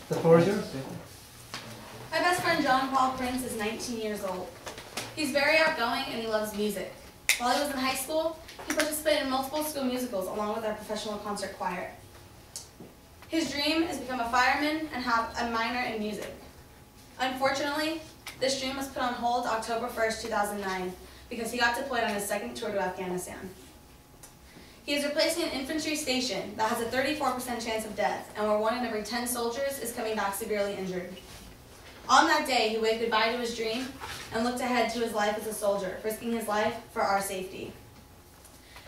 The floor is yours. My best friend John Paul Prince is 19 years old. He's very outgoing and he loves music. While he was in high school, he participated in multiple school musicals along with our professional concert choir. His dream is to become a fireman and have a minor in music. Unfortunately, this dream was put on hold October 1st, 2009 because he got deployed on his second tour to Afghanistan. He is replacing an infantry station that has a 34% chance of death and where 1 in every 10 soldiers is coming back severely injured. On that day, he waved goodbye to his dream and looked ahead to his life as a soldier, risking his life for our safety.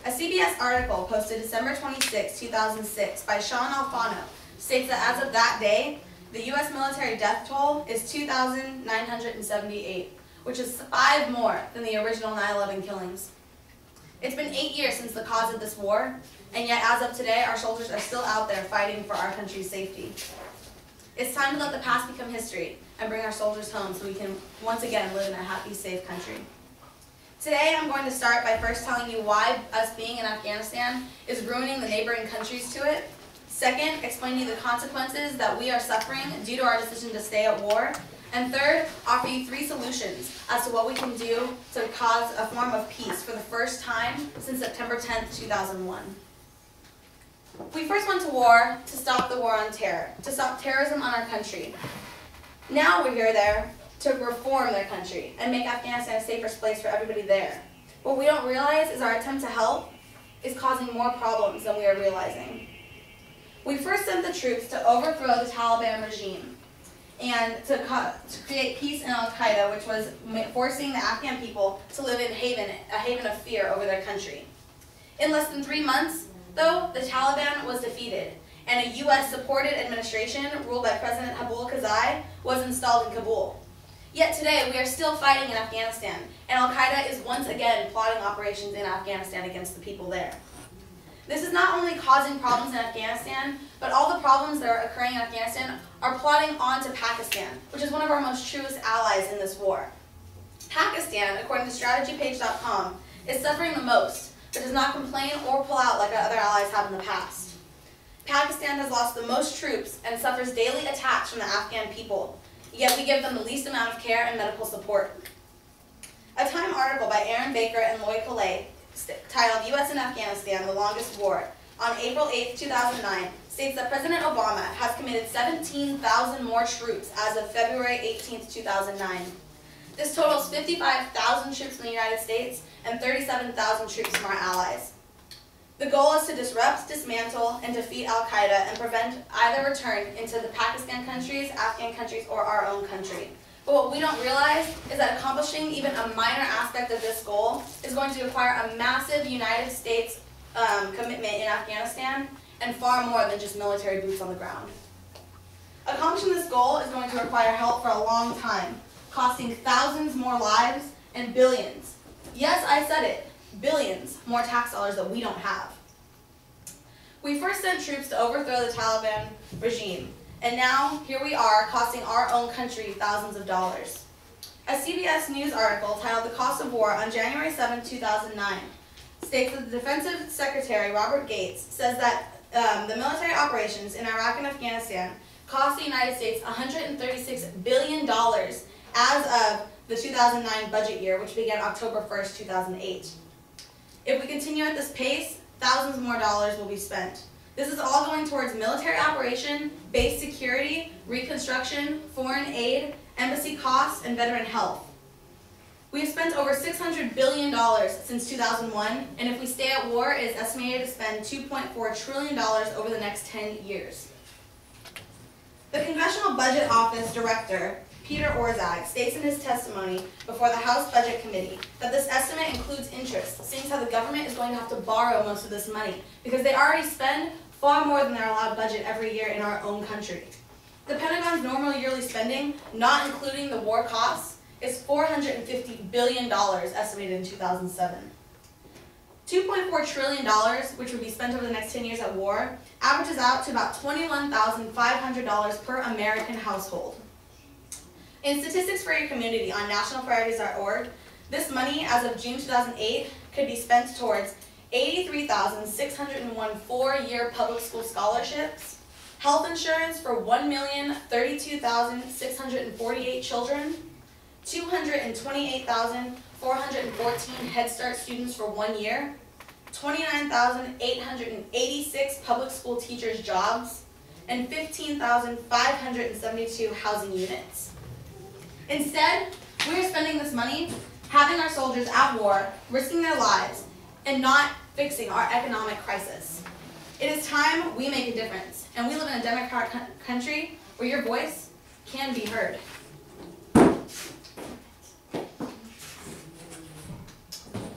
A CBS article posted December 26, 2006 by Sean Alfano states that as of that day, the U.S. military death toll is 2,978, which is 5 more than the original 9/11 killings. It's been 8 years since the cause of this war, and yet as of today, our soldiers are still out there fighting for our country's safety. It's time to let the past become history and bring our soldiers home so we can once again live in a happy, safe country. Today, I'm going to start by first telling you why us being in Afghanistan is ruining the neighboring countries to it. Second, explain to you the consequences that we are suffering due to our decision to stay at war. And third, offer you 3 solutions as to what we can do to cause a form of peace for the first time since September 10th, 2001. We first went to war to stop the war on terror, to stop terrorism on our country. Now we're here there to reform their country and make Afghanistan a safer place for everybody there. What we don't realize is our attempt to help is causing more problems than we are realizing. We first sent the troops to overthrow the Taliban regime and to create peace in Al-Qaeda, which was forcing the Afghan people to live in a haven of fear over their country. In less than 3 months, though, the Taliban was defeated, and a U.S.-supported administration ruled by President Abul Karzai was installed in Kabul. Yet today, we are still fighting in Afghanistan, and Al-Qaeda is once again plotting operations in Afghanistan against the people there. This is not only causing problems in Afghanistan, but all the problems that are occurring in Afghanistan are plotting onto Pakistan, which is one of our most truest allies in this war. Pakistan, according to strategypage.com, is suffering the most, but does not complain or pull out like our other allies have in the past. Pakistan has lost the most troops and suffers daily attacks from the Afghan people, yet we give them the least amount of care and medical support. A Time article by Aaron Baker and Lloyd Calais, titled U.S. in Afghanistan, The Longest War, on April 8, 2009, states that President Obama has committed 17,000 more troops as of February 18, 2009. This totals 55,000 troops from the United States and 37,000 troops from our allies. The goal is to disrupt, dismantle, and defeat Al-Qaeda and prevent either return into the Pakistan countries, Afghan countries, or our own country. But what we don't realize is that accomplishing even a minor aspect of this goal is going to require a massive United States commitment in Afghanistan and far more than just military boots on the ground. Accomplishing this goal is going to require help for a long time, costing thousands more lives and billions. Yes, I said it, billions more tax dollars that we don't have. We first sent troops to overthrow the Taliban regime, and now here we are costing our own country thousands of dollars. A CBS News article titled The Cost of War on January 7, 2009 states that the Defensive Secretary, Robert Gates, says that the military operations in Iraq and Afghanistan cost the United States $136 billion as of the 2009 budget year, which began October 1st, 2008. If we continue at this pace, thousands more dollars will be spent. This is all going towards military operation, base security, reconstruction, foreign aid, embassy costs, and veteran health. We have spent over $600 billion since 2001, and if we stay at war, it is estimated to spend $2.4 trillion over the next 10 years. The Congressional Budget Office Director, Peter Orszag, states in his testimony before the House Budget Committee that this estimate includes interest, seeing how the government is going to have to borrow most of this money because they already spend far more than their allowed budget every year in our own country. The Pentagon's normal yearly spending, not including the war costs, is $450 billion estimated in 2007. $2.4 trillion, which would be spent over the next 10 years at war, averages out to about $21,500 per American household. In Statistics for Your Community on nationalpriorities.org, this money, as of June 2008, could be spent towards 83,601 four-year public school scholarships, health insurance for 1,032,648 children, 228,414 Head Start students for 1 year, 29,886 public school teachers' jobs, and 15,572 housing units. Instead, we are spending this money having our soldiers at war, risking their lives, and not fixing our economic crisis. It is time we make a difference, and we live in a democratic country where your voice can be heard.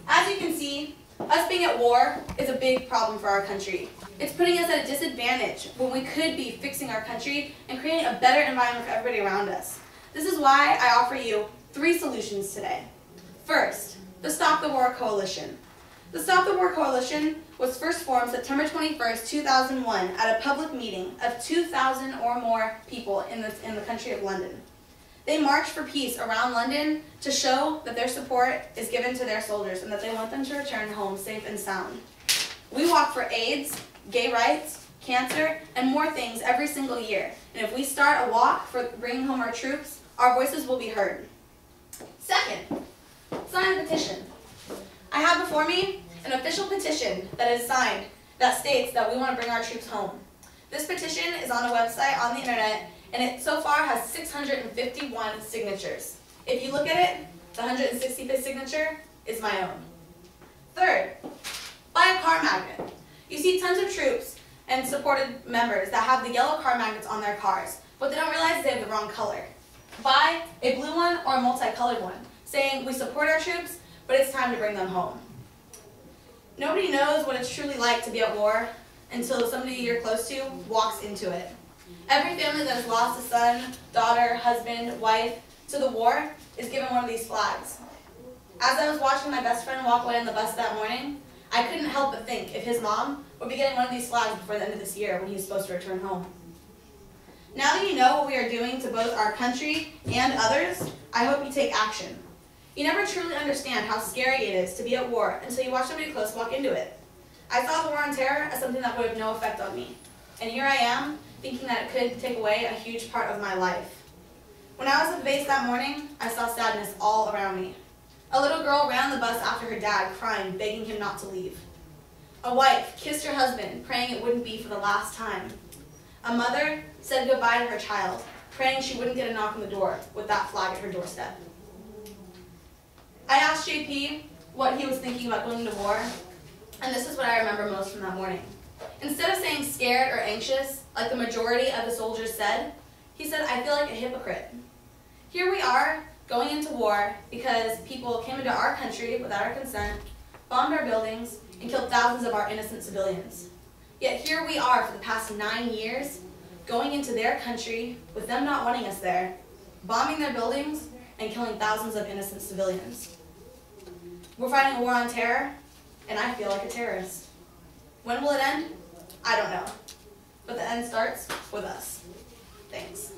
As you can see, us being at war is a big problem for our country. It's putting us at a disadvantage when we could be fixing our country and creating a better environment for everybody around us. This is why I offer you 3 solutions today. First, the Stop the War Coalition. The Stop the War Coalition was first formed September 21st, 2001 at a public meeting of 2,000 or more people in the country of London. They marched for peace around London to show that their support is given to their soldiers and that they want them to return home safe and sound. We walk for AIDS, gay rights, cancer, and more things every single year. And if we start a walk for bringing home our troops, our voices will be heard. Second, sign a petition. I have before me an official petition that is signed that states that we want to bring our troops home. This petition is on a website on the internet, and it so far has 651 signatures. If you look at it, the 165th signature is my own. Third, buy a car magnet. You see tons of troops and supported members that have the yellow car magnets on their cars, but they don't realize they have the wrong color. Buy a blue one or a multicolored one, saying we support our troops, but it's time to bring them home. Nobody knows what it's truly like to be at war until somebody you're close to walks into it. Every family that has lost a son, daughter, husband, wife to the war is given one of these flags. As I was watching my best friend walk away on the bus that morning, I couldn't help but think if his mom would be getting one of these flags before the end of this year when he was supposed to return home. Now that you know what we are doing to both our country and others, I hope you take action. You never truly understand how scary it is to be at war until you watch somebody close walk into it. I saw the war on terror as something that would have no effect on me. And here I am, thinking that it could take away a huge part of my life. When I was at the base that morning, I saw sadness all around me. A little girl ran the bus after her dad, crying, begging him not to leave. A wife kissed her husband, praying it wouldn't be for the last time. A mother said goodbye to her child, praying she wouldn't get a knock on the door with that flag at her doorstep. I asked JP what he was thinking about going to war, and this is what I remember most from that morning. Instead of saying scared or anxious, like the majority of the soldiers said, he said, I feel like a hypocrite. Here we are, going into war because people came into our country without our consent, bombed our buildings, and killed thousands of our innocent civilians. Yet here we are for the past 9 years, going into their country with them not wanting us there, bombing their buildings, and killing thousands of innocent civilians. We're fighting a war on terror, and I feel like a terrorist. When will it end? I don't know. But the end starts with us. Thanks.